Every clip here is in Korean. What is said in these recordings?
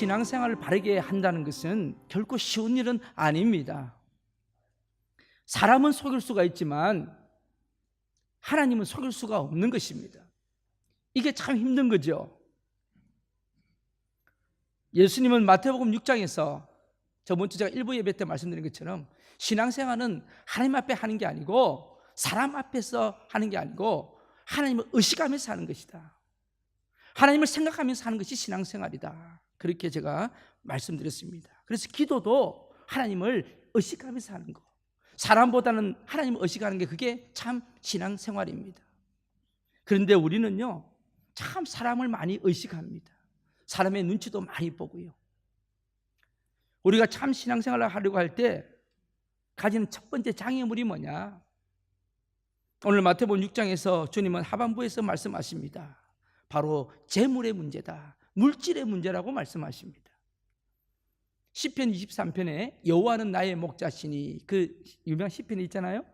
신앙생활을 바르게 한다는 것은 결코 쉬운 일은 아닙니다. 사람은 속일 수가 있지만 하나님은 속일 수가 없는 것입니다. 이게 참 힘든 거죠. 예수님은 마태복음 6장에서 저번 주 제가 일부 예배 때 말씀드린 것처럼 신앙생활은 하나님 앞에 하는 게 아니고 사람 앞에서 하는 게 아니고 하나님을 의식하면서 하는 것이다. 하나님을 생각하면서 하는 것이 신앙생활이다. 그렇게 제가 말씀드렸습니다. 그래서 기도도 하나님을 의식하면서 하는 거, 사람보다는 하나님을 의식하는 게 그게 참 신앙생활입니다. 그런데 우리는요 참 사람을 많이 의식합니다. 사람의 눈치도 많이 보고요. 우리가 참 신앙생활을 하려고 할 때 가지는 첫 번째 장애물이 뭐냐? 오늘 마태복음 6장에서 주님은 하반부에서 말씀하십니다. 바로 재물의 문제다, 물질의 문제라고 말씀하십니다. 시편 23편에 여호와는 나의 목자시니, 그 유명한 시편이 있잖아요.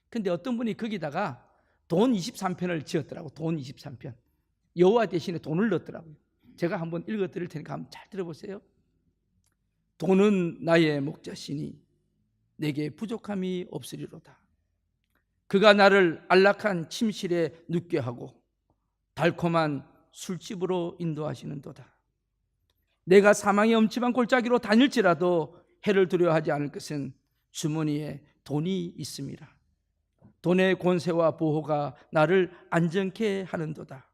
근데 어떤 분이 거기다가 돈 23편을 지었더라고. 돈 23편, 여호와 대신에 돈을 넣었더라고요. 제가 한번 읽어드릴 테니까 한번 잘 들어보세요. 돈은 나의 목자시니 내게 부족함이 없으리로다. 그가 나를 안락한 침실에 눕게 하고 달콤한 술집으로 인도하시는도다. 내가 사망의 엄침한 골짜기로 다닐지라도 해를 두려워하지 않을 것은 주머니에 돈이 있음이라. 돈의 권세와 보호가 나를 안전케 하는도다.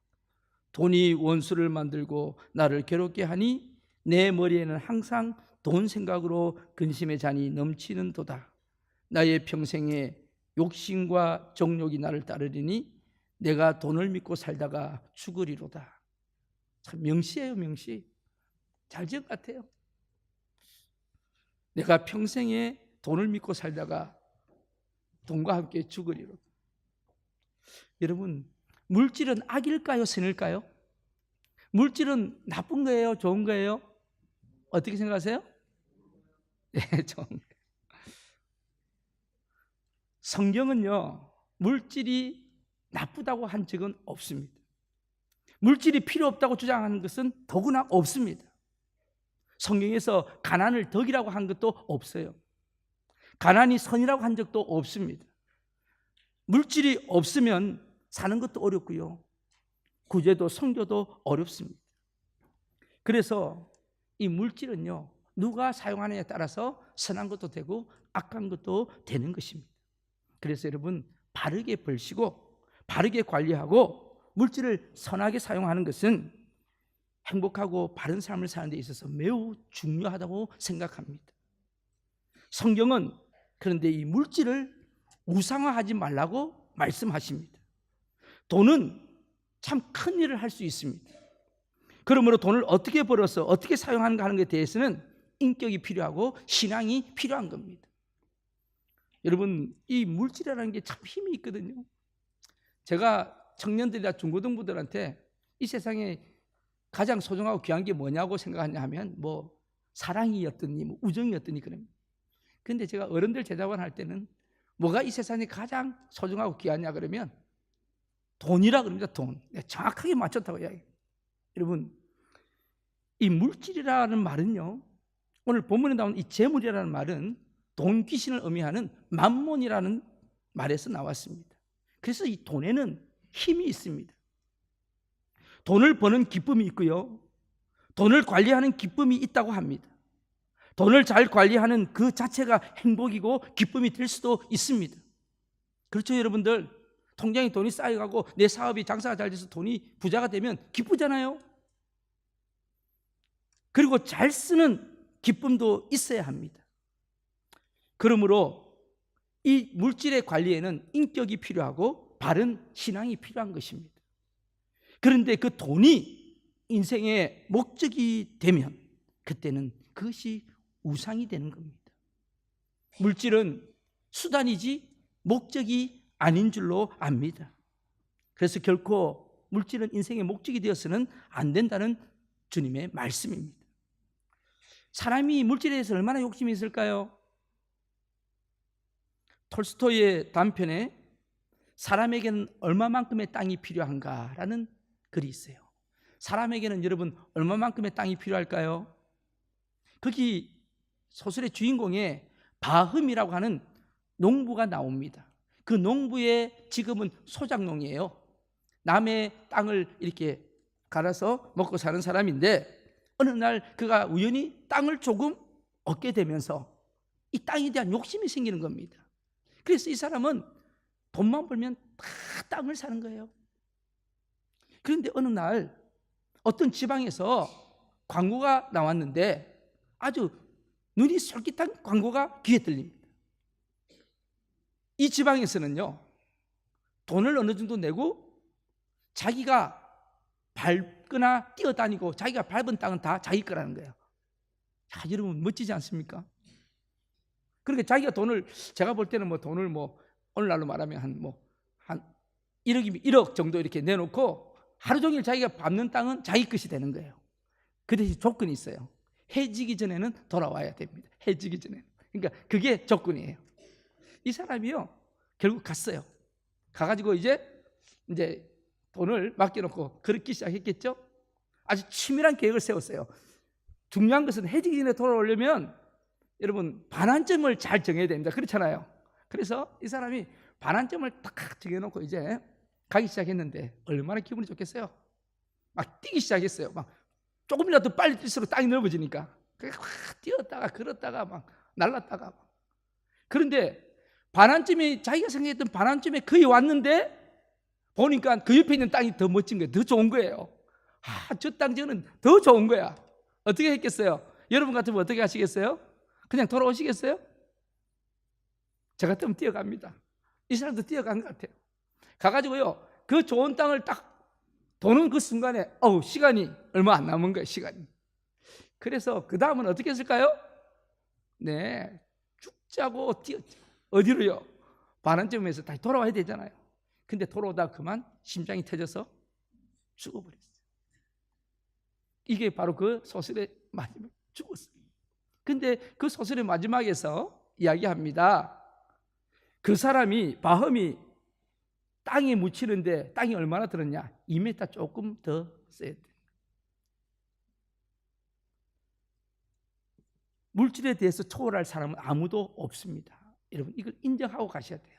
돈이 원수를 만들고 나를 괴롭게 하니 내 머리에는 항상 돈 생각으로 근심의 잔이 넘치는도다. 나의 평생에 욕심과 정욕이 나를 따르리니 내가 돈을 믿고 살다가 죽으리로다. 참 명시예요, 명시. 잘 지은 것 같아요. 내가 평생에 돈을 믿고 살다가 돈과 함께 죽으리로다. 여러분, 물질은 악일까요, 선일까요? 물질은 나쁜 거예요, 좋은 거예요? 어떻게 생각하세요? 네, 좋은 거예요. 성경은요 물질이 나쁘다고 한 적은 없습니다. 물질이 필요 없다고 주장하는 것은 더구나 없습니다. 성경에서 가난을 덕이라고 한 것도 없어요. 가난이 선이라고 한 적도 없습니다. 물질이 없으면 사는 것도 어렵고요, 구제도 성교도 어렵습니다. 그래서 이 물질은요 누가 사용하느냐에 따라서 선한 것도 되고 악한 것도 되는 것입니다. 그래서 여러분, 바르게 벌시고 바르게 관리하고 물질을 선하게 사용하는 것은 행복하고 바른 삶을 사는 데 있어서 매우 중요하다고 생각합니다. 성경은 그런데 이 물질을 우상화하지 말라고 말씀하십니다. 돈은 참 큰 일을 할 수 있습니다. 그러므로 돈을 어떻게 벌어서 어떻게 사용하는가 하는 것에 대해서는 인격이 필요하고 신앙이 필요한 겁니다. 여러분, 이 물질이라는 게 참 힘이 있거든요. 제가 청년들이나 중고등부들한테 이 세상에 가장 소중하고 귀한 게 뭐냐고 생각하냐 하면 뭐 사랑이었더니 뭐 우정이었더니 그럽니다. 그런데 제가 어른들 대답을 할 때는 뭐가 이 세상에 가장 소중하고 귀하냐 그러면 돈이라 그럽니다. 돈. 정확하게 맞췄다고 이야기해요. 여러분, 이 물질이라는 말은요, 오늘 본문에 나온 이 재물이라는 말은 돈 귀신을 의미하는 만몬이라는 말에서 나왔습니다. 그래서 이 돈에는 힘이 있습니다. 돈을 버는 기쁨이 있고요, 돈을 관리하는 기쁨이 있다고 합니다. 돈을 잘 관리하는 그 자체가 행복이고 기쁨이 될 수도 있습니다. 그렇죠, 여러분들? 통장에 돈이 쌓여가고 내 사업이 장사가 잘 돼서 돈이 부자가 되면 기쁘잖아요. 그리고 잘 쓰는 기쁨도 있어야 합니다. 그러므로 이 물질의 관리에는 인격이 필요하고 바른 신앙이 필요한 것입니다. 그런데 그 돈이 인생의 목적이 되면 그때는 그것이 우상이 되는 겁니다. 물질은 수단이지 목적이 아닌 줄로 압니다. 그래서 결코 물질은 인생의 목적이 되어서는 안 된다는 주님의 말씀입니다. 사람이 물질에 대해서 얼마나 욕심이 있을까요? 톨스토이의 단편에 사람에게는 얼마만큼의 땅이 필요한가라는 글이 있어요. 사람에게는 여러분 얼마만큼의 땅이 필요할까요? 거기 소설의 주인공에 바흠이라고 하는 농부가 나옵니다. 그 농부의 직업은 소작농이에요. 남의 땅을 이렇게 갈아서 먹고 사는 사람인데, 어느 날 그가 우연히 땅을 조금 얻게 되면서 이 땅에 대한 욕심이 생기는 겁니다. 그래서 이 사람은 돈만 벌면 다 땅을 사는 거예요. 그런데 어느 날 어떤 지방에서 광고가 나왔는데 아주 눈이 솔깃한 광고가 귀에 들립니다. 이 지방에서는요, 돈을 어느 정도 내고 자기가 밟거나 뛰어다니고 자기가 밟은 땅은 다 자기 거라는 거예요. 야, 여러분 멋지지 않습니까? 그러니까 자기가 돈을, 제가 볼 때는 뭐 돈을 뭐 오늘날로 말하면 한 1억 정도 이렇게 내놓고 하루 종일 자기가 밟는 땅은 자기 것이 되는 거예요. 그 대신 조건이 있어요. 해지기 전에는 돌아와야 됩니다. 해지기 전에는. 그러니까 그게 조건이에요. 이 사람이요, 결국 갔어요. 가가지고 이제 돈을 맡겨놓고 걷기 시작했겠죠. 아주 치밀한 계획을 세웠어요. 중요한 것은 해지기 전에 돌아오려면 여러분 반환점을 잘 정해야 됩니다. 그렇잖아요. 그래서 이 사람이 반환점을 딱 정해놓고 이제 가기 시작했는데 얼마나 기분이 좋겠어요. 막 뛰기 시작했어요. 막 조금이라도 빨리 뛸수록 땅이 넓어지니까 확 뛰었다가 걸었다가 막 날랐다가 막. 그런데 반환점이, 자기가 생각했던 반환점에 거의 왔는데 보니까 그 옆에 있는 땅이 더 멋진 거예요. 더 좋은 거예요. 저 땅 저는 더 좋은 거야. 어떻게 했겠어요? 여러분 같으면 어떻게 하시겠어요? 그냥 돌아오시겠어요? 저 같으면 뛰어갑니다. 이 사람도 뛰어간 것 같아요. 가가지고요, 그 좋은 땅을 딱 도는 그 순간에 시간이 얼마 안 남은 거예요. 시간이. 그래서 그 다음은 어떻게 했을까요? 네, 죽자고 뛰었죠. 어디로요? 반환점에서 다시 돌아와야 되잖아요. 근데 돌아오다 그만 심장이 터져서 죽어버렸어요. 이게 바로 그 소설의 마지막, 죽었어요. 근데 그 소설의 마지막에서 이야기합니다. 그 사람이, 바흠이 땅에 묻히는데 땅이 얼마나 들었냐? 2m 조금 더 써야 돼. 물질에 대해서 초월할 사람은 아무도 없습니다. 여러분 이걸 인정하고 가셔야 돼요.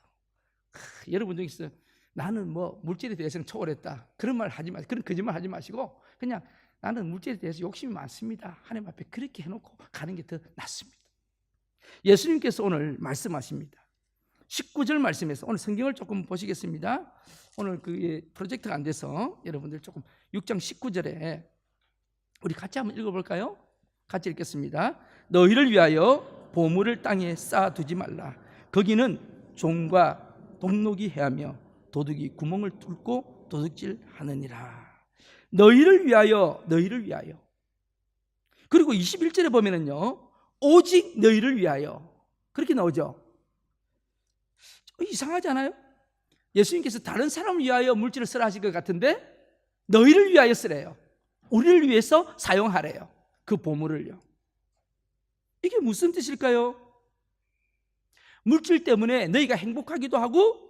여러분 중에서 나는 뭐 물질에 대해서는 초월했다, 그런 말 하지 마시고, 그런 거짓말 하지 마시고, 그냥 나는 물질에 대해서 욕심이 많습니다, 하나님 앞에 그렇게 해놓고 가는 게 더 낫습니다. 예수님께서 오늘 말씀하십니다. 19절 말씀에서 오늘 성경을 조금 보시겠습니다. 오늘 그 프로젝트가 안 돼서 여러분들 조금 6장 19절에 우리 같이 한번 읽어볼까요? 같이 읽겠습니다. 너희를 위하여 보물을 땅에 쌓아두지 말라. 거기는 종과 동록이 해하며 도둑이 구멍을 뚫고 도둑질하느니라. 너희를 위하여, 너희를 위하여. 그리고 21절에 보면은요, 오직 너희를 위하여, 그렇게 나오죠. 이상하잖아요. 예수님께서 다른 사람을 위하여 물질을 쓰라 하실 것 같은데 너희를 위하여 쓰래요. 우리를 위해서 사용하래요. 그 보물을요. 이게 무슨 뜻일까요? 물질 때문에 너희가 행복하기도 하고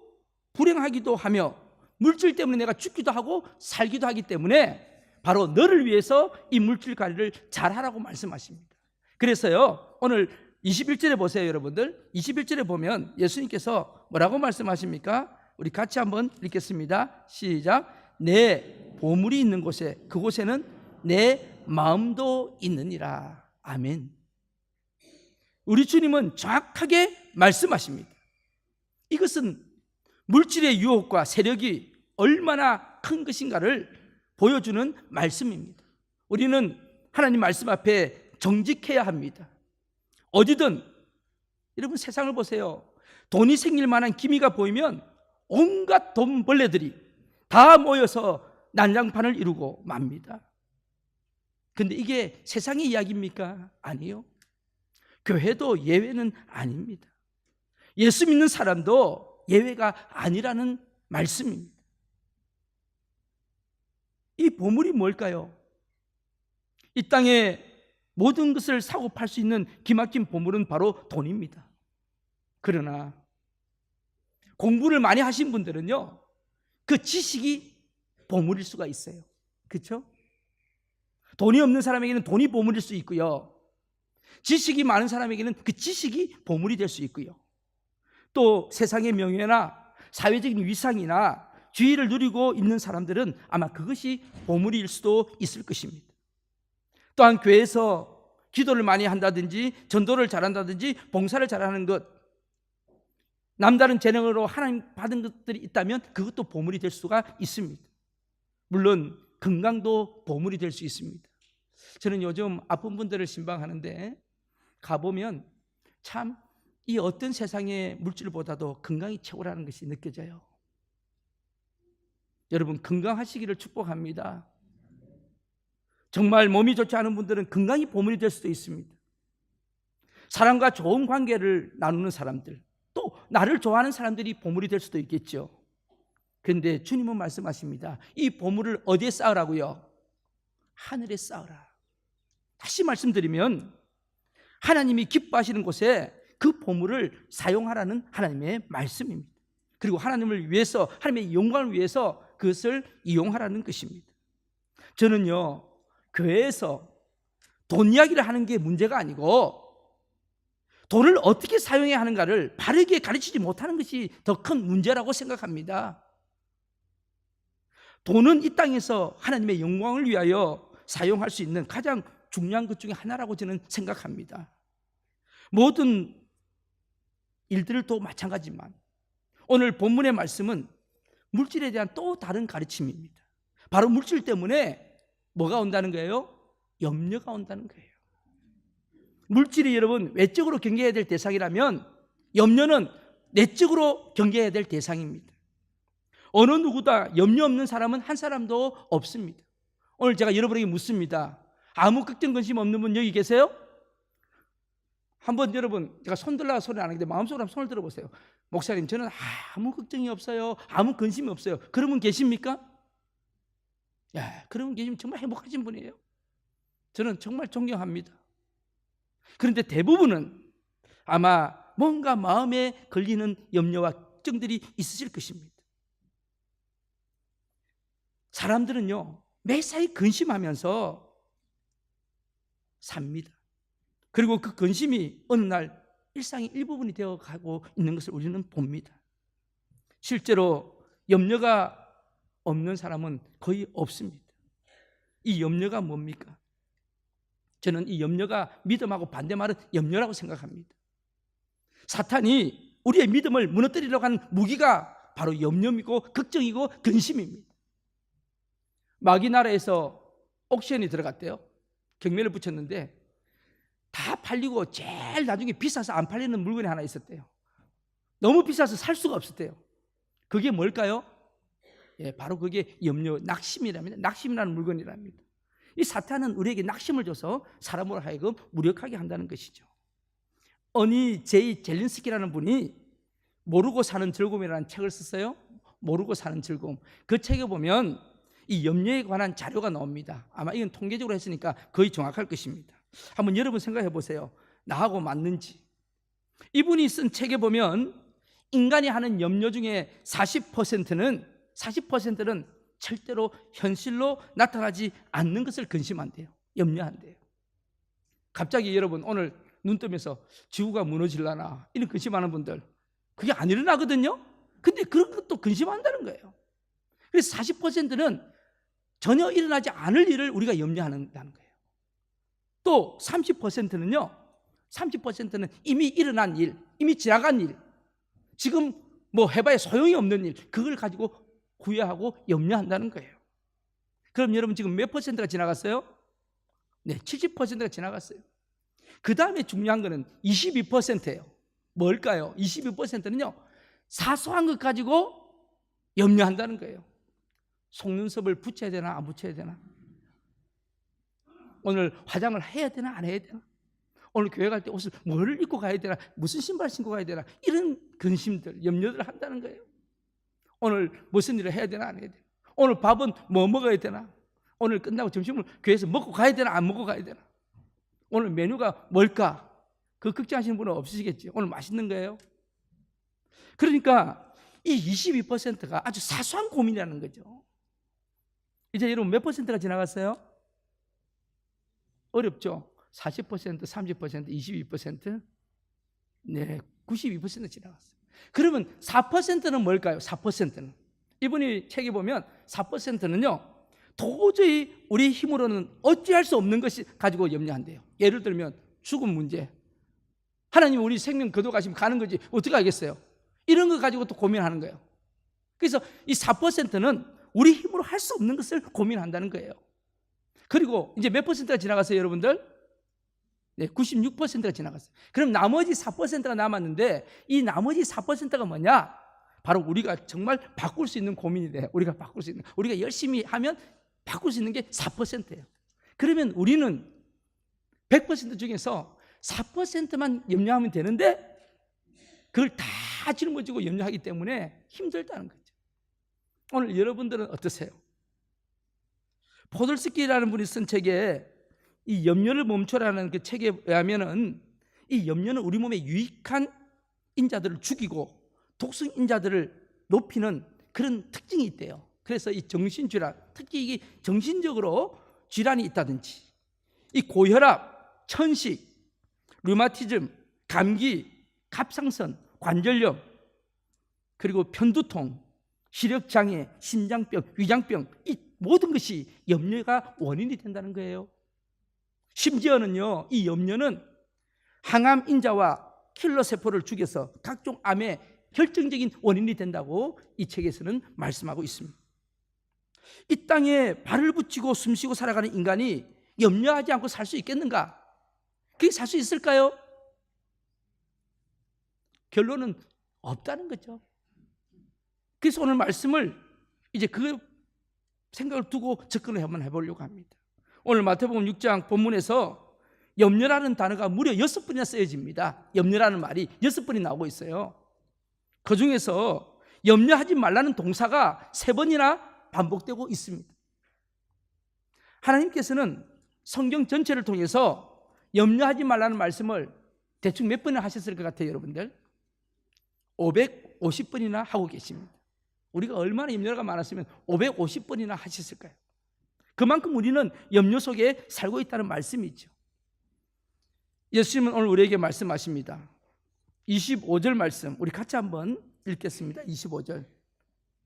불행하기도 하며, 물질 때문에 내가 죽기도 하고 살기도 하기 때문에 바로 너를 위해서 이 물질 관리를 잘하라고 말씀하십니다. 그래서요, 오늘 21절에 보세요. 여러분들 21절에 보면 예수님께서 뭐라고 말씀하십니까? 우리 같이 한번 읽겠습니다. 시작. 내 보물이 있는 곳에, 그곳에는 내 마음도 있느니라. 아멘. 우리 주님은 정확하게 말씀하십니다. 이것은 물질의 유혹과 세력이 얼마나 큰 것인가를 보여주는 말씀입니다. 우리는 하나님 말씀 앞에 정직해야 합니다. 어디든, 여러분 세상을 보세요. 돈이 생길 만한 기미가 보이면 온갖 돈벌레들이 다 모여서 난장판을 이루고 맙니다. 근데 이게 세상의 이야기입니까? 아니요. 교회도 예외는 아닙니다. 예수 믿는 사람도 예외가 아니라는 말씀입니다. 이 보물이 뭘까요? 이 땅에 모든 것을 사고 팔 수 있는 기막힌 보물은 바로 돈입니다. 그러나 공부를 많이 하신 분들은요, 그 지식이 보물일 수가 있어요. 그렇죠? 돈이 없는 사람에게는 돈이 보물일 수 있고요, 지식이 많은 사람에게는 그 지식이 보물이 될 수 있고요. 또 세상의 명예나 사회적인 위상이나 지위를 누리고 있는 사람들은 아마 그것이 보물일 수도 있을 것입니다. 또한 교회에서 기도를 많이 한다든지 전도를 잘한다든지 봉사를 잘하는 것, 남다른 재능으로 하나님 받은 것들이 있다면 그것도 보물이 될 수가 있습니다. 물론 건강도 보물이 될 수 있습니다. 저는 요즘 아픈 분들을 신방하는데 가보면 참 이 어떤 세상의 물질보다도 건강이 최고라는 것이 느껴져요. 여러분 건강하시기를 축복합니다. 정말 몸이 좋지 않은 분들은 건강이 보물이 될 수도 있습니다. 사람과 좋은 관계를 나누는 사람들, 또 나를 좋아하는 사람들이 보물이 될 수도 있겠죠. 그런데 주님은 말씀하십니다. 이 보물을 어디에 쌓으라고요? 하늘에 쌓으라. 다시 말씀드리면 하나님이 기뻐하시는 곳에 그 보물을 사용하라는 하나님의 말씀입니다. 그리고 하나님을 위해서, 하나님의 영광을 위해서 그것을 이용하라는 것입니다. 저는요, 교회에서 돈 이야기를 하는 게 문제가 아니고 돈을 어떻게 사용해야 하는가를 바르게 가르치지 못하는 것이 더 큰 문제라고 생각합니다. 돈은 이 땅에서 하나님의 영광을 위하여 사용할 수 있는 가장 중요한 것 중에 하나라고 저는 생각합니다. 모든 일들도 마찬가지지만 오늘 본문의 말씀은 물질에 대한 또 다른 가르침입니다. 바로 물질 때문에 뭐가 온다는 거예요? 염려가 온다는 거예요. 물질이 여러분 외적으로 경계해야 될 대상이라면 염려는 내적으로 경계해야 될 대상입니다. 어느 누구다 염려 없는 사람은 한 사람도 없습니다. 오늘 제가 여러분에게 묻습니다. 아무 걱정 근심 없는 분 여기 계세요? 한번 여러분, 제가 손 들라고 소리 안 하는데 마음속으로 한번 손을 들어보세요. 목사님, 저는 아무 걱정이 없어요. 아무 근심이 없어요. 그런 분 계십니까? 야, 그런 분 계시면 정말 행복하신 분이에요. 저는 정말 존경합니다. 그런데 대부분은 아마 뭔가 마음에 걸리는 염려와 걱정들이 있으실 것입니다. 사람들은요, 매사에 근심하면서 삽니다. 그리고 그 근심이 어느 날 일상의 일부분이 되어가고 있는 것을 우리는 봅니다. 실제로 염려가 없는 사람은 거의 없습니다. 이 염려가 뭡니까? 저는 이 염려가 믿음하고 반대말은 염려라고 생각합니다. 사탄이 우리의 믿음을 무너뜨리려고 하는 무기가 바로 염려이고 걱정이고 근심입니다. 마귀 나라에서 옥션이 들어갔대요. 경매를 붙였는데 다 팔리고 제일 나중에 비싸서 안 팔리는 물건이 하나 있었대요. 너무 비싸서 살 수가 없었대요. 그게 뭘까요? 예, 바로 그게 염려, 낙심이랍니다. 낙심이라는 물건이랍니다. 이 사탄은 우리에게 낙심을 줘서 사람으로 하여금 무력하게 한다는 것이죠. 어니 제이 젤린스키라는 분이 모르고 사는 즐거움이라는 책을 썼어요. 모르고 사는 즐거움. 그 책에 보면 이 염려에 관한 자료가 나옵니다. 아마 이건 통계적으로 했으니까 거의 정확할 것입니다. 한번 여러분 생각해 보세요. 나하고 맞는지. 이분이 쓴 책에 보면 인간이 하는 염려 중에 40%는 절대로 현실로 나타나지 않는 것을 근심한대요. 염려한대요. 갑자기 여러분 오늘 눈 뜨면서 지구가 무너질라나 이런 근심하는 분들 그게 안 일어나거든요. 근데 그런 것도 근심한다는 거예요. 그래서 40%는 전혀 일어나지 않을 일을 우리가 염려한다는 거예요. 또 30%는요. 30%는 이미 일어난 일, 이미 지나간 일, 지금 뭐 해봐야 소용이 없는 일, 그걸 가지고 후회하고 염려한다는 거예요. 그럼 여러분 지금 몇 퍼센트가 지나갔어요? 네, 70%가 지나갔어요. 그 다음에 중요한 거는 22%예요. 뭘까요? 22%는요. 사소한 것 가지고 염려한다는 거예요. 속눈썹을 붙여야 되나 안 붙여야 되나? 오늘 화장을 해야 되나 안 해야 되나? 오늘 교회 갈 때 옷을 뭐를 입고 가야 되나? 무슨 신발 신고 가야 되나? 이런 근심들, 염려들을 한다는 거예요. 오늘 무슨 일을 해야 되나 안 해야 되나? 오늘 밥은 뭐 먹어야 되나? 오늘 끝나고 점심을 교회에서 먹고 가야 되나 안 먹고 가야 되나? 오늘 메뉴가 뭘까? 그 걱정하시는 분은 없으시겠죠. 오늘 맛있는 거예요. 그러니까 이 22%가 아주 사소한 고민이라는 거죠. 이제 여러분 몇 퍼센트가 지나갔어요? 어렵죠. 40%, 30%, 22%, 네, 92% 지나갔어요. 그러면 4%는 뭘까요? 4%는 이분이 책에 보면 4%는요 도저히 우리 힘으로는 어찌할 수 없는 것이 가지고 염려한대요. 예를 들면 죽음 문제. 하나님 우리 생명 거둬가시면 가는 거지 어떻게 알겠어요? 이런 거 가지고 또 고민하는 거예요. 그래서 이 4%는 우리 힘으로 할 수 없는 것을 고민한다는 거예요. 그리고 이제 몇 퍼센트가 지나갔어요, 여러분들? 네, 96%가 지나갔어요. 그럼 나머지 4%가 남았는데 이 나머지 4%가 뭐냐? 바로 우리가 정말 바꿀 수 있는 고민이래요. 우리가 바꿀 수 있는, 우리가 열심히 하면 바꿀 수 있는 게 4%예요. 그러면 우리는 100% 중에서 4%만 염려하면 되는데 그걸 다 짊어지고 염려하기 때문에 힘들다는 거죠. 오늘 여러분들은 어떠세요? 포돌스키라는 분이 쓴 책에 이 염려를 멈춰라는 그 책에 의하면은 이 염려는 우리 몸에 유익한 인자들을 죽이고 독성 인자들을 높이는 그런 특징이 있대요. 그래서 이 정신질환, 특히 이게 정신적으로 질환이 있다든지 이 고혈압, 천식, 류마티즘, 감기, 갑상선, 관절염, 그리고 편두통, 시력장애, 심장병, 위장병, 이 모든 것이 염려가 원인이 된다는 거예요. 심지어는요, 이 염려는 항암 인자와 킬러 세포를 죽여서 각종 암의 결정적인 원인이 된다고 이 책에서는 말씀하고 있습니다. 이 땅에 발을 붙이고 숨쉬고 살아가는 인간이 염려하지 않고 살 수 있겠는가? 그게 살 수 있을까요? 결론은 없다는 거죠. 그래서 오늘 말씀을 이제 그 생각을 두고 접근을 한번 해보려고 합니다. 오늘 마태복음 6장 본문에서 염려라는 단어가 무려 6번이나 쓰여집니다. 염려라는 말이 6번이 나오고 있어요. 그 중에서 염려하지 말라는 동사가 3번이나 반복되고 있습니다. 하나님께서는 성경 전체를 통해서 염려하지 말라는 말씀을 대충 몇 번이나 하셨을 것 같아요, 여러분들? 550번이나 하고 계십니다. 우리가 얼마나 염려가 많았으면 550번이나 하셨을까요? 그만큼 우리는 염려 속에 살고 있다는 말씀이죠. 예수님은 오늘 우리에게 말씀하십니다. 25절 말씀 우리 같이 한번 읽겠습니다. 25절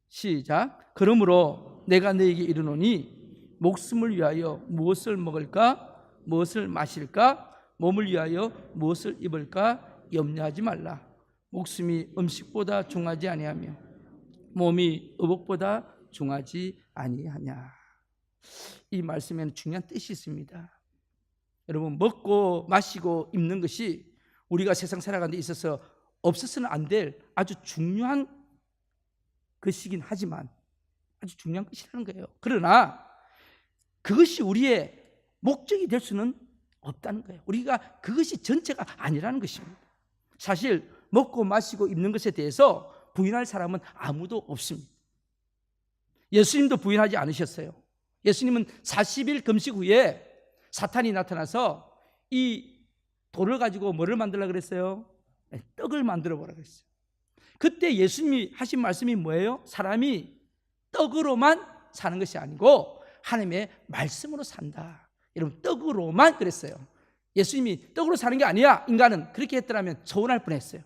시작. 그러므로 내가 너에게 이르노니 목숨을 위하여 무엇을 먹을까 무엇을 마실까 몸을 위하여 무엇을 입을까 염려하지 말라. 목숨이 음식보다 중하지 아니하며 몸이 의복보다 중하지 아니하냐. 이 말씀에는 중요한 뜻이 있습니다. 여러분, 먹고 마시고 입는 것이 우리가 세상 살아가는 데 있어서 없어서는 안 될 아주 중요한 것이긴 하지만 아주 중요한 것이라는 거예요. 그러나 그것이 우리의 목적이 될 수는 없다는 거예요. 우리가 그것이 전체가 아니라는 것입니다. 사실 먹고 마시고 입는 것에 대해서 부인할 사람은 아무도 없습니다. 예수님도 부인하지 않으셨어요. 예수님은 40일 금식 후에 사탄이 나타나서 이 돌을 가지고 뭐를 만들려고 그랬어요? 떡을 만들어 보라고 했어요. 그때 예수님이 하신 말씀이 뭐예요? 사람이 떡으로만 사는 것이 아니고 하나님의 말씀으로 산다. 여러분, 떡으로만 그랬어요. 예수님이 떡으로 사는 게 아니야. 인간은 그렇게 했더라면 서운할 뻔했어요.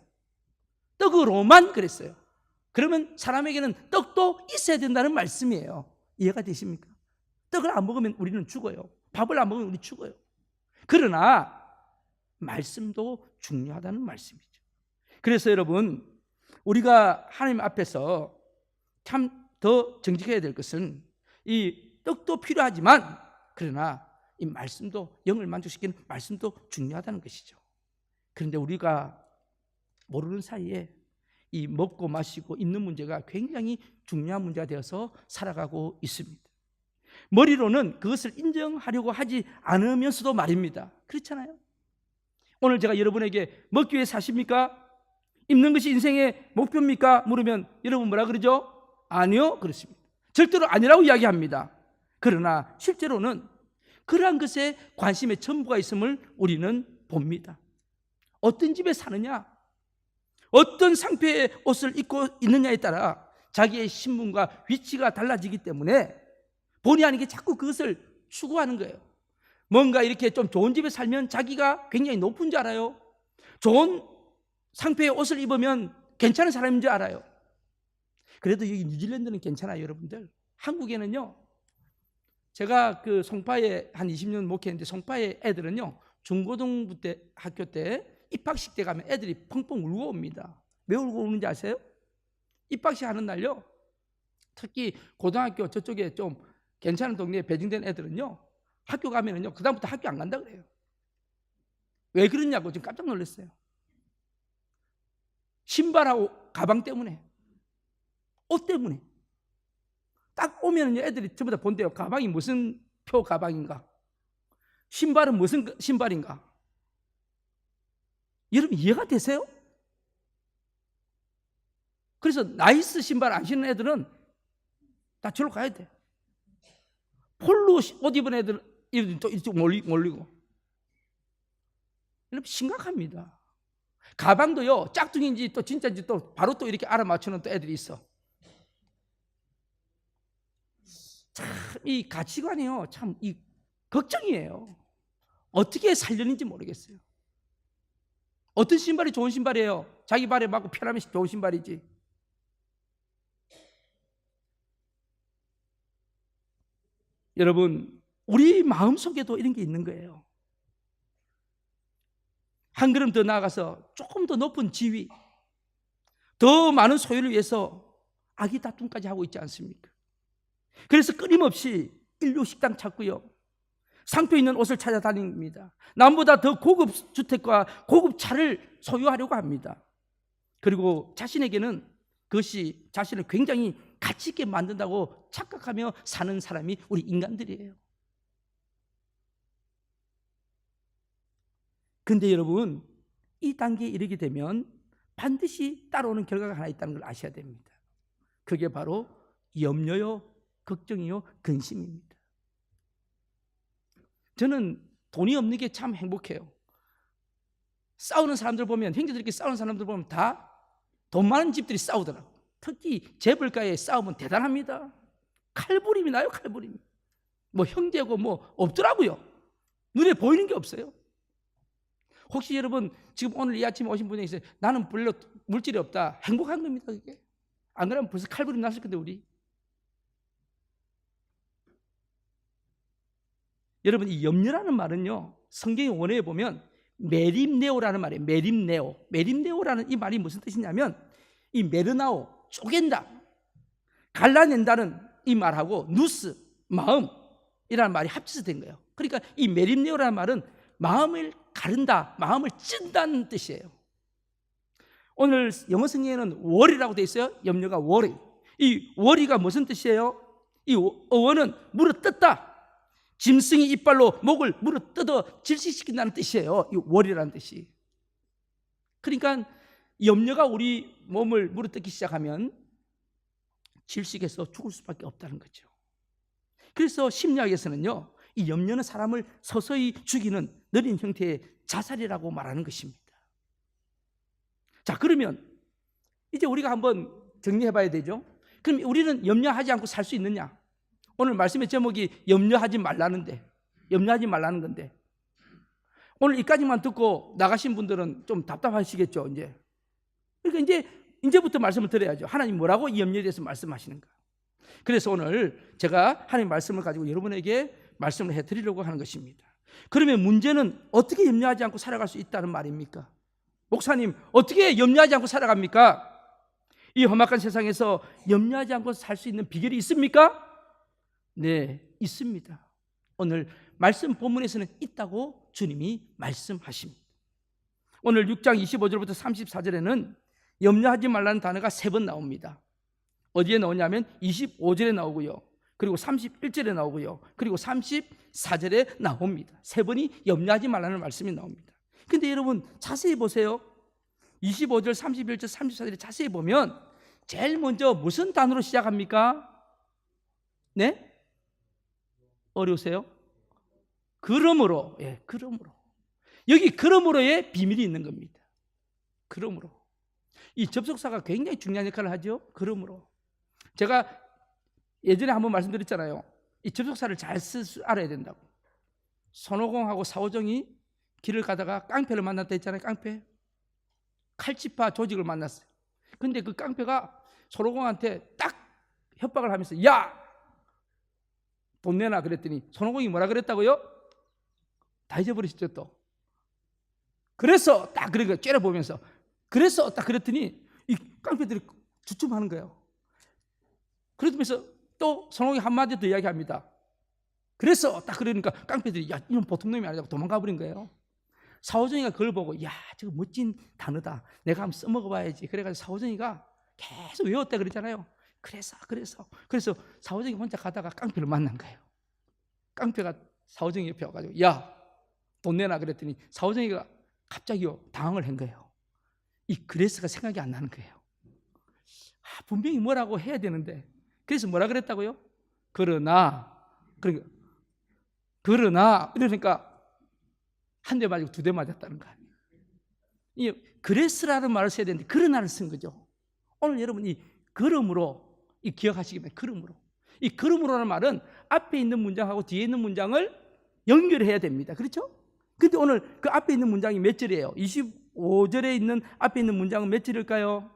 떡으로만 그랬어요. 그러면 사람에게는 떡도 있어야 된다는 말씀이에요. 이해가 되십니까? 떡을 안 먹으면 우리는 죽어요. 밥을 안 먹으면 우리 죽어요. 그러나 말씀도 중요하다는 말씀이죠. 그래서 여러분, 우리가 하나님 앞에서 참 더 정직해야 될 것은 이 떡도 필요하지만 그러나 이 말씀도, 영을 만족시키는 말씀도 중요하다는 것이죠. 그런데 우리가 모르는 사이에 이 먹고 마시고 입는 문제가 굉장히 중요한 문제가 되어서 살아가고 있습니다. 머리로는 그것을 인정하려고 하지 않으면서도 말입니다. 그렇잖아요. 오늘 제가 여러분에게 먹기 위해 사십니까? 입는 것이 인생의 목표입니까? 물으면 여러분 뭐라 그러죠? 아니요, 그렇습니다. 절대로 아니라고 이야기합니다. 그러나 실제로는 그러한 것에 관심의 전부가 있음을 우리는 봅니다. 어떤 집에 사느냐, 어떤 상표의 옷을 입고 있느냐에 따라 자기의 신분과 위치가 달라지기 때문에 본의 아니게 자꾸 그것을 추구하는 거예요. 뭔가 이렇게 좀 좋은 집에 살면 자기가 굉장히 높은 줄 알아요. 좋은 상표의 옷을 입으면 괜찮은 사람인 줄 알아요. 그래도 여기 뉴질랜드는 괜찮아요, 여러분들. 한국에는요, 제가 그 송파에 한 20년 목회했는데, 송파의 애들은요, 중고등부 때 학교 때 입학식 때 가면 애들이 펑펑 울고 옵니다. 왜 울고 오는지 아세요? 입학식 하는 날요, 특히 고등학교 저쪽에 좀 괜찮은 동네에 배정된 애들은요, 학교 가면은요, 그다음부터 학교 안 간다 그래요. 왜 그러냐고 지금 깜짝 놀랐어요. 신발하고 가방 때문에, 옷 때문에. 딱 오면은요, 애들이 전부 다 본대요. 가방이 무슨 표 가방인가? 신발은 무슨 신발인가? 여러분 이해가 되세요? 그래서 나이스 신발 안 신는 애들은 다 저로 가야 돼. 폴로 옷 입은 애들 또 이쪽 몰리고. 여러분 심각합니다. 가방도요, 짝퉁인지 또 진짜인지 또 바로 또 이렇게 알아맞추는 또 애들이 있어. 참 이 가치관이요, 참 이 걱정이에요. 어떻게 살려는지 모르겠어요. 어떤 신발이 좋은 신발이에요? 자기 발에 맞고 편하면 좋은 신발이지. 여러분, 우리 마음속에도 이런 게 있는 거예요. 한 걸음 더 나아가서 조금 더 높은 지위, 더 많은 소유를 위해서 아기 다툼까지 하고 있지 않습니까? 그래서 끊임없이 일용식당 찾고요, 상표 있는 옷을 찾아다닙니다. 남보다 더 고급 주택과 고급 차를 소유하려고 합니다. 그리고 자신에게는 그것이 자신을 굉장히 가치 있게 만든다고 착각하며 사는 사람이 우리 인간들이에요. 그런데 여러분, 이 단계에 이르게 되면 반드시 따라오는 결과가 하나 있다는 걸 아셔야 됩니다. 그게 바로 염려요, 걱정이요, 근심입니다. 저는 돈이 없는 게 참 행복해요. 싸우는 사람들 보면, 형제들끼리 싸우는 사람들 보면 다 돈 많은 집들이 싸우더라고요. 특히 재벌가의 싸움은 대단합니다. 칼부림이 나요, 칼부림. 뭐 형제고 뭐 없더라고요. 눈에 보이는 게 없어요. 혹시 여러분 지금 오늘 이 아침에 오신 분이 있어요? 나는 별로 물질이 없다. 행복한 겁니다, 그게. 안 그러면 벌써 칼부림 났을 건데 우리. 여러분, 이 염려라는 말은요, 성경의 원어에 보면 메림네오라는 말이에요. 메림네오. 메림네오라는 이 말이 무슨 뜻이냐면, 이 메르나오, 쪼갠다, 갈라낸다는 이 말하고 누스, 마음이라는 말이 합쳐서 된 거예요. 그러니까 이 메림네오라는 말은 마음을 가른다, 마음을 찐다는 뜻이에요. 오늘 영어 성경에는 worry라고 되어 있어요. 염려가 worry. 이 worry가 무슨 뜻이에요? 이 어원은 물어뜯다, 짐승이 이빨로 목을 물어뜯어 질식시킨다는 뜻이에요. 이 worry라는 뜻이. 그러니까 염려가 우리 몸을 물어뜯기 시작하면 질식해서 죽을 수밖에 없다는 거죠. 그래서 심리학에서는요, 이 염려는 사람을 서서히 죽이는 느린 형태의 자살이라고 말하는 것입니다. 자, 그러면 이제 우리가 한번 정리해 봐야 되죠. 그럼 우리는 염려하지 않고 살 수 있느냐? 오늘 말씀의 제목이 염려하지 말라는데, 염려하지 말라는 건데, 오늘 이까지만 듣고 나가신 분들은 좀 답답하시겠죠, 이제. 그러니까 이제부터 말씀을 드려야죠. 하나님 뭐라고 이 염려에 대해서 말씀하시는가? 그래서 오늘 제가 하나님 말씀을 가지고 여러분에게 말씀을 해드리려고 하는 것입니다. 그러면 문제는 어떻게 염려하지 않고 살아갈 수 있다는 말입니까? 목사님, 어떻게 염려하지 않고 살아갑니까? 이 험악한 세상에서 염려하지 않고 살 수 있는 비결이 있습니까? 네, 있습니다. 오늘 말씀 본문에서는 있다고 주님이 말씀하십니다. 오늘 6장 25절부터 34절에는 염려하지 말라는 단어가 3번 나옵니다. 어디에 나오냐면 25절에 나오고요, 그리고 31절에 나오고요, 그리고 34절에 나옵니다. 3번이 염려하지 말라는 말씀이 나옵니다. 근데 여러분 자세히 보세요. 25절, 31절, 34절에 자세히 보면 제일 먼저 무슨 단어로 시작합니까? 네? 어려우세요? 그러므로. 예, 그러므로. 여기 그러므로의 비밀이 있는 겁니다. 그러므로. 이 접속사가 굉장히 중요한 역할을 하죠. 그러므로. 제가 예전에 한번 말씀드렸잖아요. 이 접속사를 잘 알아야 된다고. 손오공하고 사오정이 길을 가다가 깡패를 만났다 했잖아요. 깡패. 칼치파 조직을 만났어요. 근데 그 깡패가 손오공한테 딱 협박을 하면서 야! 돈 내놔 그랬더니 손오공이 뭐라 그랬다고요? 다 잊어버리셨죠 또. 그래서 딱 그러니까 째려보면서 그래서 딱 그랬더니 이 깡패들이 주춤하는 거예요. 그러면서 또 손오공이 한마디 더 이야기합니다. 그래서 딱 그러니까 깡패들이 야 이건 보통 놈이 아니라고 도망가 버린 거예요. 사오정이가 그걸 보고 야 저거 멋진 단어다. 내가 한번 써먹어봐야지. 그래가지고 사오정이가 계속 외웠다 그랬잖아요. 그래서 사오정이 혼자 가다가 깡패를 만난 거예요. 깡패가 사오정이 옆에 와가지고 야 돈 내놔 그랬더니 사오정이가 갑자기 당황을 한 거예요. 이 그래서가 생각이 안 나는 거예요. 분명히 뭐라고 해야 되는데 그래서 뭐라 그랬다고요? 그러나 이러니까 한 대 맞고 두 대 맞았다는 거 아니에요. 이 그래서라는 말을 써야 되는데 그러나를 쓴 거죠. 오늘 여러분 이 그러므로 이 기억하시기 바랍니다. 그러므로 이 그러므로라는 말은 앞에 있는 문장하고 뒤에 있는 문장을 연결해야 됩니다. 그렇죠? 근데 오늘 그 앞에 있는 문장이 몇 절이에요? 25절에 있는 앞에 있는 문장은 몇 절일까요?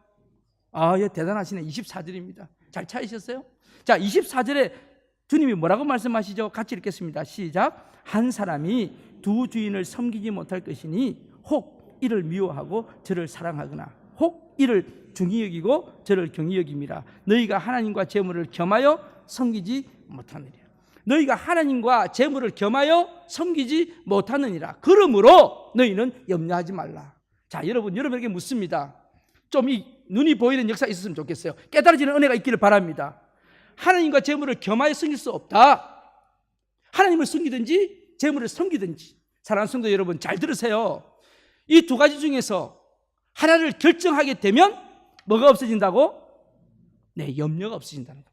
예, 대단하시네. 24절입니다. 잘 찾으셨어요? 자, 24절에 주님이 뭐라고 말씀하시죠? 같이 읽겠습니다. 시작. 한 사람이 두 주인을 섬기지 못할 것이니 혹 이를 미워하고 저를 사랑하거나 혹 이를 중히 여기고 저를 경히 여김이라. 너희가 하나님과 재물을 겸하여 섬기지 못하느니라. 너희가 하나님과 재물을 겸하여 섬기지 못하느니라. 그러므로 너희는 염려하지 말라. 자, 여러분에게 묻습니다. 좀 이 눈이 보이는 역사가 있었으면 좋겠어요. 깨달아지는 은혜가 있기를 바랍니다. 하나님과 재물을 겸하여 섬길 수 없다. 하나님을 섬기든지 재물을 섬기든지. 사랑하는 성도 여러분 잘 들으세요. 이 두 가지 중에서 하나를 결정하게 되면 뭐가 없어진다고? 네, 염려가 없어진다는 겁니다.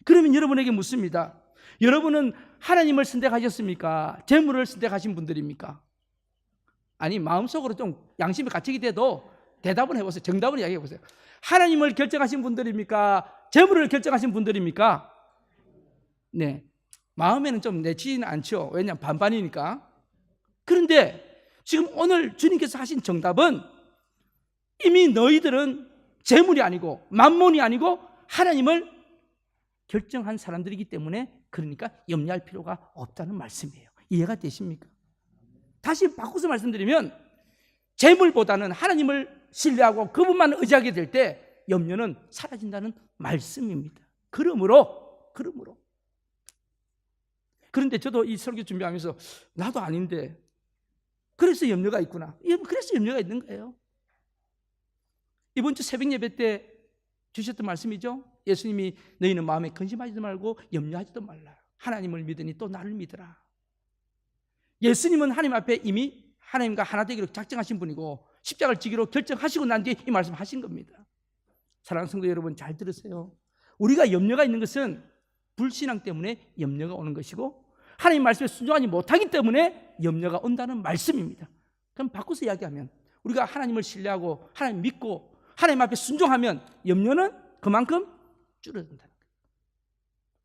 그러면 여러분에게 묻습니다. 여러분은 하나님을 선택하셨습니까? 재물을 선택하신 분들입니까? 아니 마음속으로 좀 양심이 갇히게 돼도 대답을 해보세요. 정답을 이야기해 보세요. 하나님을 결정하신 분들입니까? 재물을 결정하신 분들입니까? 네, 마음에는 좀 내치지는 않죠. 왜냐하면 반반이니까. 그런데 지금 오늘 주님께서 하신 정답은 이미 너희들은 재물이 아니고 만몬이 아니고 하나님을 결정한 사람들이기 때문에 그러니까 염려할 필요가 없다는 말씀이에요. 이해가 되십니까? 다시 바꿔서 말씀드리면 재물보다는 하나님을 신뢰하고 그분만 의지하게 될 때 염려는 사라진다는 말씀입니다. 그러므로 그런데 저도 이 설교 준비하면서 나도 아닌데 그래서 염려가 있구나. 그래서 염려가 있는 거예요. 이번 주 새벽 예배 때 주셨던 말씀이죠. 예수님이 너희는 마음에 근심하지도 말고 염려하지도 말라. 하나님을 믿으니 또 나를 믿으라. 예수님은 하나님 앞에 이미 하나님과 하나 되기로 작정하신 분이고 십자가를 지기로 결정하시고 난 뒤에 이 말씀을 하신 겁니다. 사랑하는 성도 여러분 잘 들으세요. 우리가 염려가 있는 것은 불신앙 때문에 염려가 오는 것이고 하나님 말씀에 순종하지 못하기 때문에 염려가 온다는 말씀입니다. 그럼 바꿔서 이야기하면 우리가 하나님을 신뢰하고 하나님 믿고 하나님 앞에 순종하면 염려는 그만큼 줄어든다는 거예요.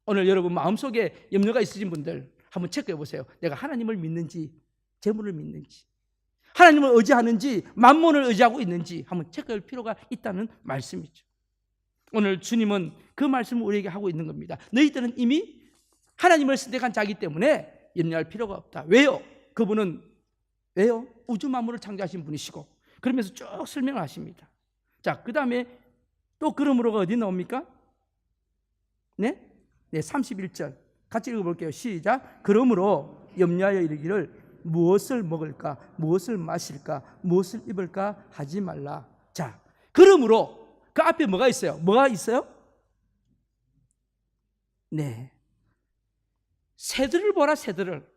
오늘 여러분 마음속에 염려가 있으신 분들 한번 체크해 보세요. 내가 하나님을 믿는지 재물을 믿는지 하나님을 의지하는지 만몬을 의지하고 있는지 한번 체크할 필요가 있다는 말씀이죠. 오늘 주님은 그 말씀을 우리에게 하고 있는 겁니다. 너희들은 이미 하나님을 선택한 자이기 때문에 염려할 필요가 없다. 왜요? 그분은 왜요? 우주 만물을 창조하신 분이시고 그러면서 쭉 설명을 하십니다. 자, 그 다음에 또 그러므로가 어디 나옵니까? 네? 네, 31절 같이 읽어볼게요. 시작. 그러므로 염려하여 이르기를 무엇을 먹을까, 무엇을 마실까, 무엇을 입을까 하지 말라. 자, 그러므로 그 앞에 뭐가 있어요? 뭐가 있어요? 네, 새들을 보라. 새들을.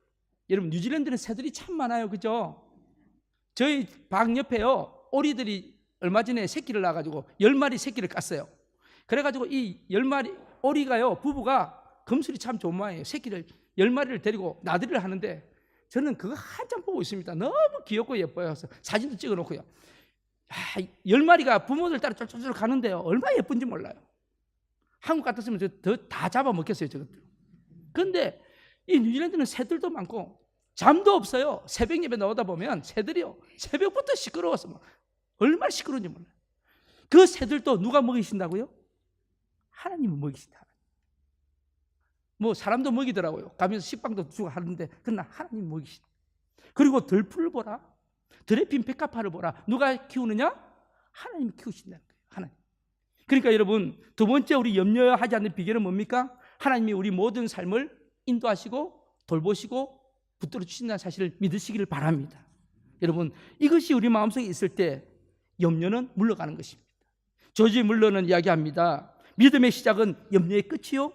여러분 뉴질랜드는 새들이 참 많아요. 그죠? 저희 방 옆에요 오리들이 얼마 전에 새끼를 낳아가지고 10마리 새끼를 깠어요. 그래가지고 이 10마리 오리가요 부부가 금술이 참 좋은 모양이에요. 새끼를 10마리를 데리고 나들이를 하는데 저는 그거 한참 보고 있습니다. 너무 귀엽고 예뻐요. 사진도 찍어놓고요. 10마리가 부모들 따라 쫄쫄쫄 가는데요 얼마나 예쁜지 몰라요. 한국 같았으면 다 잡아먹겠어요 저것들. 그런데 이 뉴질랜드는 새들도 많고 잠도 없어요. 새벽 예배 나오다 보면 새들이요, 새벽부터 시끄러워서 막 얼마나 시끄러운지 몰라요. 그 새들도 누가 먹이신다고요? 하나님은 먹이신다. 뭐 사람도 먹이더라고요. 가면서 식빵도 주고 하는데 그러나 하나님 먹이신다. 그리고 들풀을 보라, 들에 핀 백합화를 보라. 누가 키우느냐? 하나님이 키우신다는 거예요. 하나님. 그러니까 여러분, 두 번째 우리 염려하지 않는 비결은 뭡니까? 하나님이 우리 모든 삶을 인도하시고 돌보시고 붙들어 주신다는 사실을 믿으시기를 바랍니다. 여러분, 이것이 우리 마음속에 있을 때 염려는 물러가는 것입니다. 조지 물러는 이야기합니다. 믿음의 시작은 염려의 끝이요,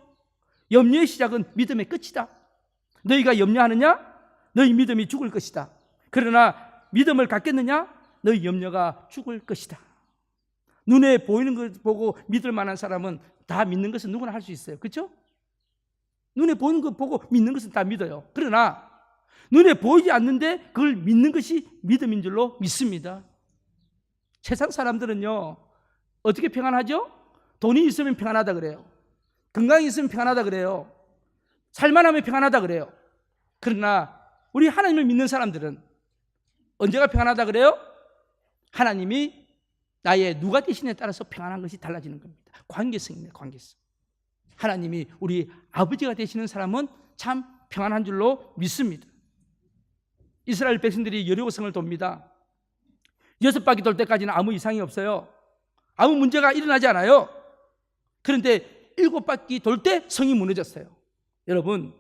염려의 시작은 믿음의 끝이다. 너희가 염려하느냐? 너희 믿음이 죽을 것이다. 그러나 믿음을 갖겠느냐? 너희 염려가 죽을 것이다. 눈에 보이는 것 보고 믿을 만한 사람은 다 믿는 것은 누구나 할 수 있어요. 그렇죠? 눈에 보이는 것 보고 믿는 것은 다 믿어요. 그러나 눈에 보이지 않는데 그걸 믿는 것이 믿음인 줄로 믿습니다. 세상 사람들은요, 어떻게 평안하죠? 돈이 있으면 평안하다 그래요. 건강이 있으면 평안하다 그래요. 살만하면 평안하다 그래요. 그러나 우리 하나님을 믿는 사람들은 언제가 평안하다 그래요? 하나님이 나의 누가 되시냐에 따라서 평안한 것이 달라지는 겁니다. 관계성입니다. 관계성. 하나님이 우리 아버지가 되시는 사람은 참 평안한 줄로 믿습니다. 이스라엘 백성들이 여리고성을 돕니다. 6바퀴 돌 때까지는 아무 이상이 없어요. 아무 문제가 일어나지 않아요. 그런데 7바퀴 돌 때 성이 무너졌어요. 여러분,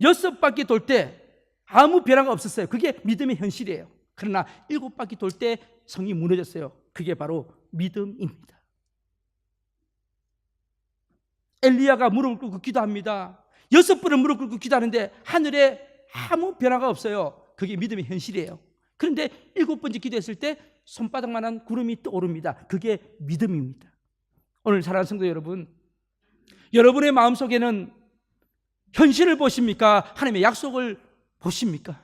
6바퀴 돌 때 아무 변화가 없었어요. 그게 믿음의 현실이에요. 그러나 7바퀴 돌 때 성이 무너졌어요. 그게 바로 믿음입니다. 엘리야가 무릎을 꿇고 기도합니다. 6번을 무릎 꿇고 기도하는데 하늘에 아무 변화가 없어요. 그게 믿음의 현실이에요. 그런데 7번째 기도했을 때 손바닥만한 구름이 떠오릅니다. 그게 믿음입니다. 오늘 사랑하는 성도 여러분, 여러분의 마음속에는 현실을 보십니까? 하나님의 약속을 보십니까?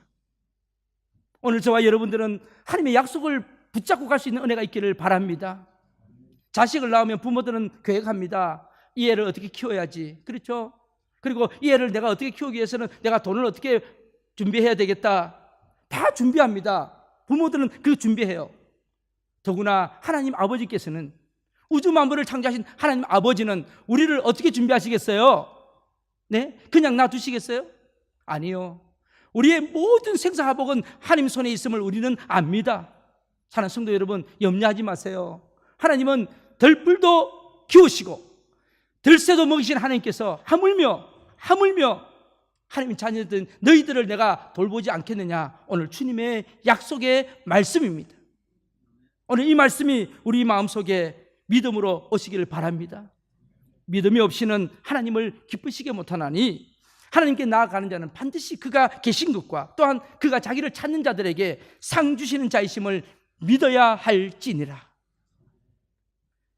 오늘 저와 여러분들은 하나님의 약속을 붙잡고 갈 수 있는 은혜가 있기를 바랍니다. 자식을 낳으면 부모들은 계획합니다. 이 애를 어떻게 키워야지, 그렇죠? 그리고 이 애를 내가 어떻게 키우기 위해서는 내가 돈을 어떻게 준비해야 되겠다, 다 준비합니다. 부모들은 그 준비해요. 더구나 하나님 아버지께서는, 우주 만물을 창조하신 하나님 아버지는 우리를 어떻게 준비하시겠어요? 네? 그냥 놔두시겠어요? 아니요. 우리의 모든 생사화복은 하나님 손에 있음을 우리는 압니다. 사랑하는 성도 여러분, 염려하지 마세요. 하나님은 들불도 키우시고 들새도 먹이신 하나님께서 하물며 하나님 자녀들 너희들을 내가 돌보지 않겠느냐, 오늘 주님의 약속의 말씀입니다. 오늘 이 말씀이 우리 마음속에 믿음으로 오시기를 바랍니다. 믿음이 없이는 하나님을 기쁘시게 못하나니 하나님께 나아가는 자는 반드시 그가 계신 것과 또한 그가 자기를 찾는 자들에게 상 주시는 자이심을 믿어야 할지니라.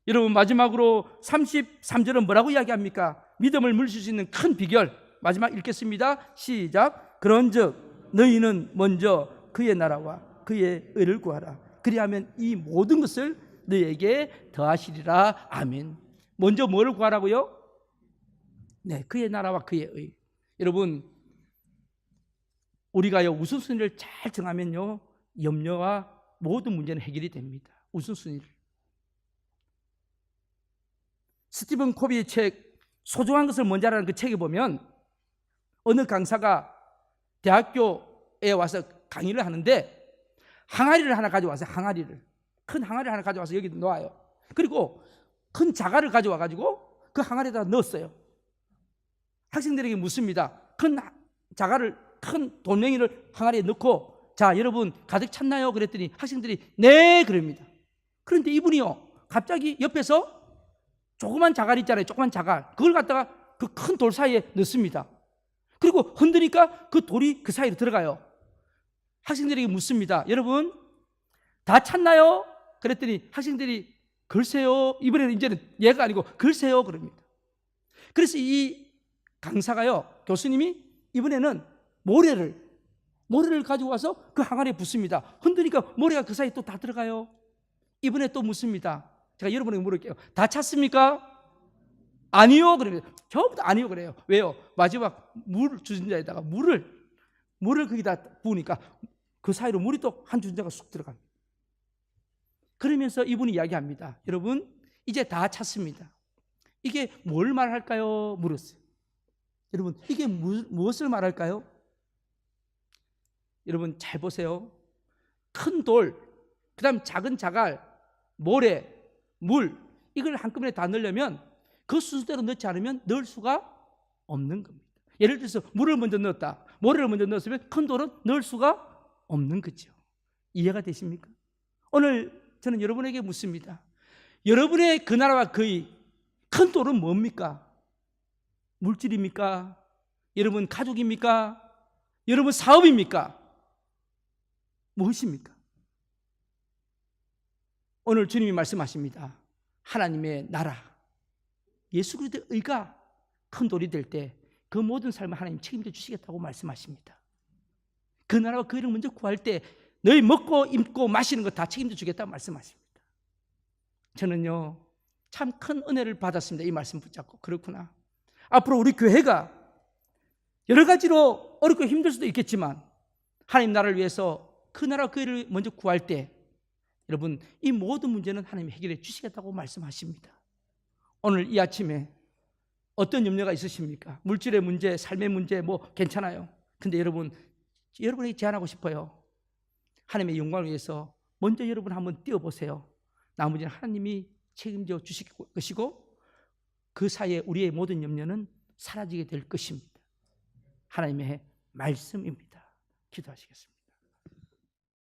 여러분, 마지막으로 33절은 뭐라고 이야기합니까? 믿음을 물릴 수 있는 큰 비결, 마지막 읽겠습니다. 시작. 그런즉 너희는 먼저 그의 나라와 그의 의를 구하라. 그리하면 이 모든 것을 너희에게 더하시리라. 아멘. 먼저 뭐를 구하라고요? 네, 그의 나라와 그의 의. 여러분, 우리가요 우선순위를 잘 정하면요 염려와 모든 문제는 해결이 됩니다. 우선순위를. 스티븐 코비의 책 소중한 것을 먼저 하라는 그 책에 보면 어느 강사가 대학교에 와서 강의를 하는데 항아리를 하나 가져와서, 큰 항아리를 하나 가져와서 여기 놓아요. 그리고 큰 자갈을 가져와 가지고 그 항아리에다 넣었어요. 학생들에게 묻습니다. 큰 자갈을, 큰 돌멩이를 항아리에 넣고, 자 여러분 가득 찼나요? 그랬더니 학생들이 네 그럽니다. 그런데 이분이요 갑자기 옆에서 조그만 자갈 있잖아요, 조그만 자갈, 그걸 갖다가 그 큰 돌 사이에 넣습니다. 그리고 흔드니까 그 돌이 그 사이로 들어가요. 학생들에게 묻습니다. 여러분 다 찼나요? 그랬더니 학생들이 글쎄요, 이번에는 이제는 얘가 아니고 글쎄요 그럽니다. 그래서 이 강사가요, 교수님이 이번에는 모래를 가지고 와서 그 항아리에 붓습니다. 흔드니까 모래가 그 사이에 또 다 들어가요. 이번에 또 묻습니다. 제가 여러분에게 물을게요. 다 찼습니까? 아니요 그럽니다. 전부 다 아니요 그래요. 왜요? 마지막 물 주전자에다가 물을 물을 거기다 부으니까 그 사이로 물이 또 한 주전자가 쑥 들어갑니다. 그러면서 이분이 이야기합니다. 여러분, 이제 다 찼습니다. 이게 뭘 말할까요? 물었어요. 여러분, 이게 무엇을 말할까요? 여러분 잘 보세요. 큰 돌, 그 다음 작은 자갈, 모래, 물, 이걸 한꺼번에 다 넣으려면 그 순서대로 넣지 않으면 넣을 수가 없는 겁니다. 예를 들어서 물을 먼저 넣었다, 모래를 먼저 넣었으면 큰 돌은 넣을 수가 없는 거죠. 이해가 되십니까? 오늘 저는 여러분에게 묻습니다. 여러분의 그 나라와 그의 큰 돌은 뭡니까? 물질입니까? 여러분 가족입니까? 여러분 사업입니까? 무엇입니까? 오늘 주님이 말씀하십니다. 하나님의 나라, 예수 그리스도의 의가 큰 돌이 될 때 그 모든 삶을 하나님 책임져 주시겠다고 말씀하십니다. 그 나라와 그 의를 먼저 구할 때 너희 먹고 입고 마시는 거 다 책임져 주겠다고 말씀하십니다. 저는요 참 큰 은혜를 받았습니다. 이 말씀 붙잡고, 그렇구나, 앞으로 우리 교회가 여러 가지로 어렵고 힘들 수도 있겠지만 하나님 나라를 위해서 그 나라와 그 의를 먼저 구할 때 여러분 이 모든 문제는 하나님이 해결해 주시겠다고 말씀하십니다. 오늘 이 아침에 어떤 염려가 있으십니까? 물질의 문제, 삶의 문제 뭐 괜찮아요. 근데 여러분에게 제안하고 싶어요. 하나님의 영광을 위해서 먼저 여러분 한번 뛰어보세요. 나머지는 하나님이 책임져 주실 것이고 그 사이에 우리의 모든 염려는 사라지게 될 것입니다. 하나님의 말씀입니다. 기도하시겠습니다.